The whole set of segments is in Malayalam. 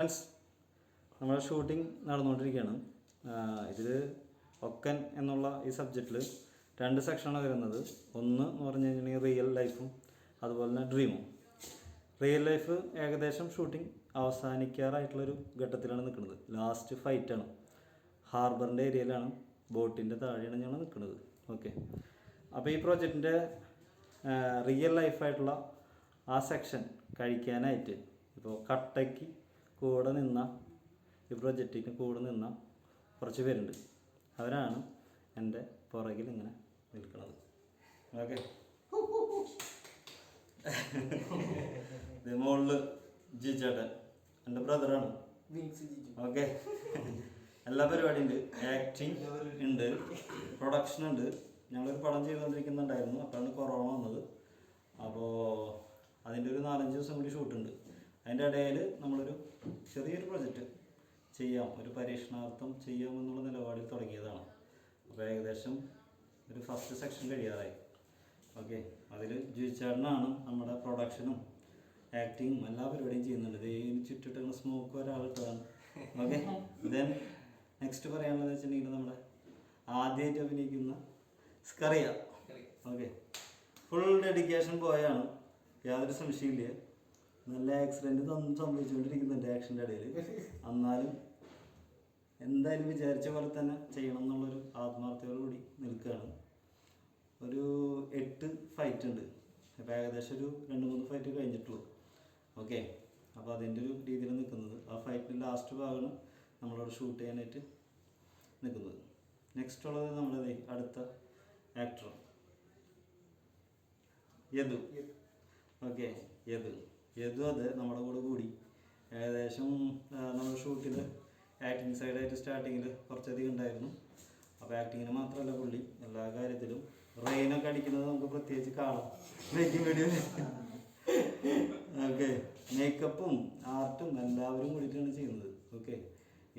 ഫ്രണ്ട്സ്, നമ്മുടെ ഷൂട്ടിംഗ് നടന്നുകൊണ്ടിരിക്കുകയാണ്. ഇതിൽ ഒക്കൻ എന്നുള്ള ഈ സബ്ജക്റ്റിൽ 2 സെക്ഷനാണ് വരുന്നത്. ഒന്ന് എന്ന് പറഞ്ഞു കഴിഞ്ഞിട്ടുണ്ടെങ്കിൽ റിയൽ ലൈഫും അതുപോലെ തന്നെ ഡ്രീമും. റിയൽ ലൈഫ് ഏകദേശം ഷൂട്ടിംഗ് അവസാനിക്കാറായിട്ടുള്ളൊരു ഘട്ടത്തിലാണ് നിൽക്കുന്നത്. ലാസ്റ്റ് ഫൈറ്റാണ്. ഹാർബറിൻ്റെ ഏരിയയിലാണ്, ബോട്ടിൻ്റെ താഴെയാണ് ഞങ്ങൾ നിൽക്കുന്നത്. ഓക്കെ, അപ്പോൾ ഈ പ്രോജക്റ്റിൻ്റെ റിയൽ ലൈഫായിട്ടുള്ള ആ സെക്ഷൻ കഴിക്കാനായിട്ട് ഇപ്പോൾ കട്ടയ്ക്ക് കൂടെ നിന്ന ഈ പ്രൊജക്റ്റിന് കൂടെ നിന്ന കുറച്ച് പേരുണ്ട്. അവരാണ് എൻ്റെ പുറകിൽ ഇങ്ങനെ നിൽക്കുന്നത്. ഓക്കെ, ഇത് മുകളിൽ ജിജേട്ടൻ എൻ്റെ ബ്രദറാണ്. ഓക്കെ, എല്ലാ പരിപാടിയും ഉണ്ട്. ആക്ടിങ് ഉണ്ട്, പ്രൊഡക്ഷൻ ഉണ്ട്. ഞങ്ങളൊരു പടം ചെയ്തുകൊണ്ടിരിക്കുന്നുണ്ടായിരുന്നു. അപ്പോഴാണ് കൊറോണ വന്നത്. അപ്പോൾ അതിൻ്റെ ഒരു 4-5 ദിവസം കൂടി ഷൂട്ടുണ്ട്. അതിൻ്റെ ഇടയിൽ നമ്മളൊരു ചെറിയൊരു പ്രൊജക്റ്റ് ചെയ്യാം, ഒരു പരീക്ഷണാർത്ഥം ചെയ്യാമെന്നുള്ള നിലപാടിൽ തുടങ്ങിയതാണ്. അപ്പോൾ ഏകദേശം ഒരു ഫസ്റ്റ് സെക്ഷൻ കഴിയാറായി. ഓക്കെ, അതിൽ ജിച്ചാടനാണ് നമ്മുടെ പ്രൊഡക്ഷനും ആക്ടിങ്ങും എല്ലാ പരിപാടിയും ചെയ്യുന്നുണ്ട്. ഇതിന് ചുറ്റിട്ട് സ്മോക്ക് ഒരാളിട്ടതാണ്. ഓക്കെ, ദെൻ നെക്സ്റ്റ് പറയാനുള്ളത് വെച്ചിട്ടുണ്ടെങ്കിൽ നമ്മുടെ ആദ്യമായിട്ട് അഭിനയിക്കുന്ന സ്കറിയ. ഓക്കെ, ഫുൾ ഡെഡിക്കേഷൻ ബോയാണ്, യാതൊരു സംശയമില്ല. നല്ല ആക്സിഡൻറ്റ് സംഭവിച്ചുകൊണ്ടിരിക്കുന്നുണ്ട് ആക്ഷൻ്റെ ഇടയിൽ. എന്നാലും എന്തായാലും വിചാരിച്ച പോലെ തന്നെ ചെയ്യണം എന്നുള്ളൊരു ആത്മാർത്ഥതയോടുകൂടി നിൽക്കുകയാണ്. ഒരു 8 ഫൈറ്റ് ഉണ്ട്. അപ്പോൾ ഏകദേശം ഒരു 2-3 ഫൈറ്റ് കഴിഞ്ഞിട്ടുള്ളൂ. ഓക്കെ, അപ്പോൾ അതിൻ്റെ ഒരു രീതിയിൽ നിൽക്കുന്നത്. ആ ഫൈറ്റിൻ്റെ ലാസ്റ്റ് ഭാഗമാണ് നമ്മളവിടെ ഷൂട്ട് ചെയ്യാനായിട്ട് നിൽക്കുന്നത്. നെക്സ്റ്റ് ഉള്ളത് നമ്മുടെ അടുത്ത ആക്ടർ യദു. ഓക്കെ, യദു അത് നമ്മുടെ കൂടി ഏകദേശം നമ്മുടെ ഷൂട്ടിൽ ആക്ടിങ് സൈഡായിട്ട് സ്റ്റാർട്ടിങ്ങിൽ കുറച്ചധികം ഉണ്ടായിരുന്നു. അപ്പോൾ ആക്ടിങ്ങിന് മാത്രമല്ല, പുള്ളി എല്ലാ കാര്യത്തിലും റെയിനൊക്കെ അടിക്കുന്നത് നമുക്ക് പ്രത്യേകിച്ച് കാണാം മേക്കിംഗ് വീഡിയോയിൽ. ഓക്കെ, മേക്കപ്പും ആർട്ടും എല്ലാവരും കൂടിയിട്ടാണ് ചെയ്യുന്നത്. ഓക്കെ,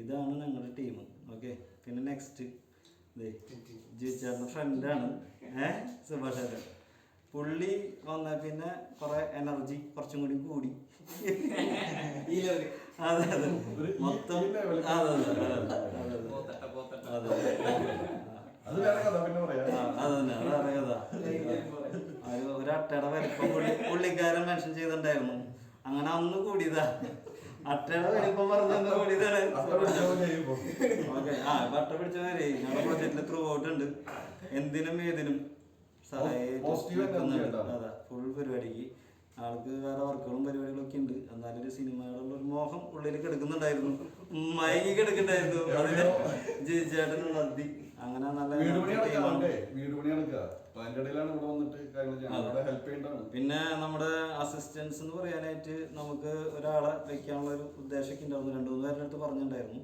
ഇതാണ് ഞങ്ങളുടെ ടീം. ഓക്കെ, പിന്നെ നെക്സ്റ്റ് ജിച്ചാറിൻ്റെ ഫ്രണ്ടാണ് സുഭാഷേട്ടൻ. പുള്ളി വന്ന പിന്നെ കുറെ എനർജി കുറച്ചും കൂടി അതെ അതെ മൊത്തം ഒരു അട്ടയുടെ വലിപ്പം പുള്ളിക്കാരൻ മെൻഷൻ ചെയ്തിട്ടുണ്ടായിരുന്നു. അങ്ങനെ അന്ന് കൂടിയതാ, അട്ടയുടെ വലിപ്പം പറഞ്ഞ കൂടിയതാണ്. ഓക്കെ, അട്ട പിടിച്ച മാതിരി ഞങ്ങളുടെ പ്രൊജക്റ്റിൽ ത്രൂ ഔട്ട് ഉണ്ട്. എന്തിനും ഏതിനും അതാ ഫുൾ പരിപാടിക്ക്. ആൾക്ക് വേറെ വർക്കുകളും പരിപാടികളൊക്കെ ഉണ്ട്. എന്നാലും ഒരു സിനിമയോടുള്ള ഒരു മോഹം ഉള്ളിൽ കിടക്കുന്നുണ്ടായിരുന്നു, മയങ്ങി കിടക്കുന്നുണ്ടായിരുന്നു. അതിന് ജിജേട്ടൻ ഉണർത്തി. അങ്ങനെ നല്ല പിന്നെ നമ്മുടെ അസിസ്റ്റൻസ് എന്ന് പറയാനായിട്ട് നമുക്ക് ഒരാളെ വെക്കാനുള്ള ഒരു ഉദ്ദേശമൊക്കെ ഉണ്ടായിരുന്നു. 2-3 പേരുടെ അടുത്ത് പറഞ്ഞിട്ടുണ്ടായിരുന്നു.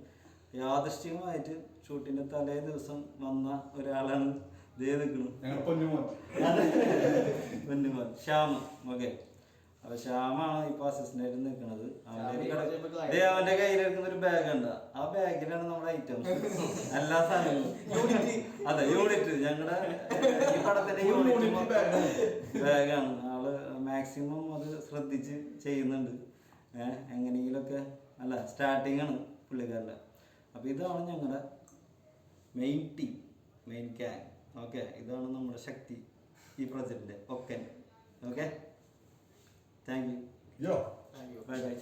യാദൃശ്ചികമായിട്ട് ഷൂട്ടിന്റെ തലേ ദിവസം വന്ന ഒരാളാണ് പൊന്നുമോൻ ശ്യാം. ഓക്കെ, അപ്പൊ ശ്യാമാണ് ഇപ്പൊ അസിസ്റ്റന്റായിട്ട് നിൽക്കുന്നത്. അവന്റെ കയ്യിലെടുക്കുന്ന ഒരു ബാഗ് ഉണ്ട്. ആ ബാഗിലാണ് നമ്മുടെ ഐറ്റംസ്, എല്ലാ സാധനങ്ങളും. അതെ, യൂണിറ്റ്, ഞങ്ങളുടെ ഈ പടത്തിന്റെ യൂണിറ്റ് ബാഗാണ്. ആള് മാക്സിമം അത് ശ്രദ്ധിച്ച് ചെയ്യുന്നുണ്ട്. എങ്ങനെയെങ്കിലൊക്കെ അല്ല, സ്റ്റാർട്ടിങ് ആണ് പുള്ളിക്കാരൻ്റെ. അപ്പൊ ഇതാണ് ഞങ്ങളുടെ main team, main Kang. Okay, ഇതാണ് നമ്മുടെ ശക്തി ഈ പ്രൊജക്റ്റിന്റെ. Okay, thank you, bye bye.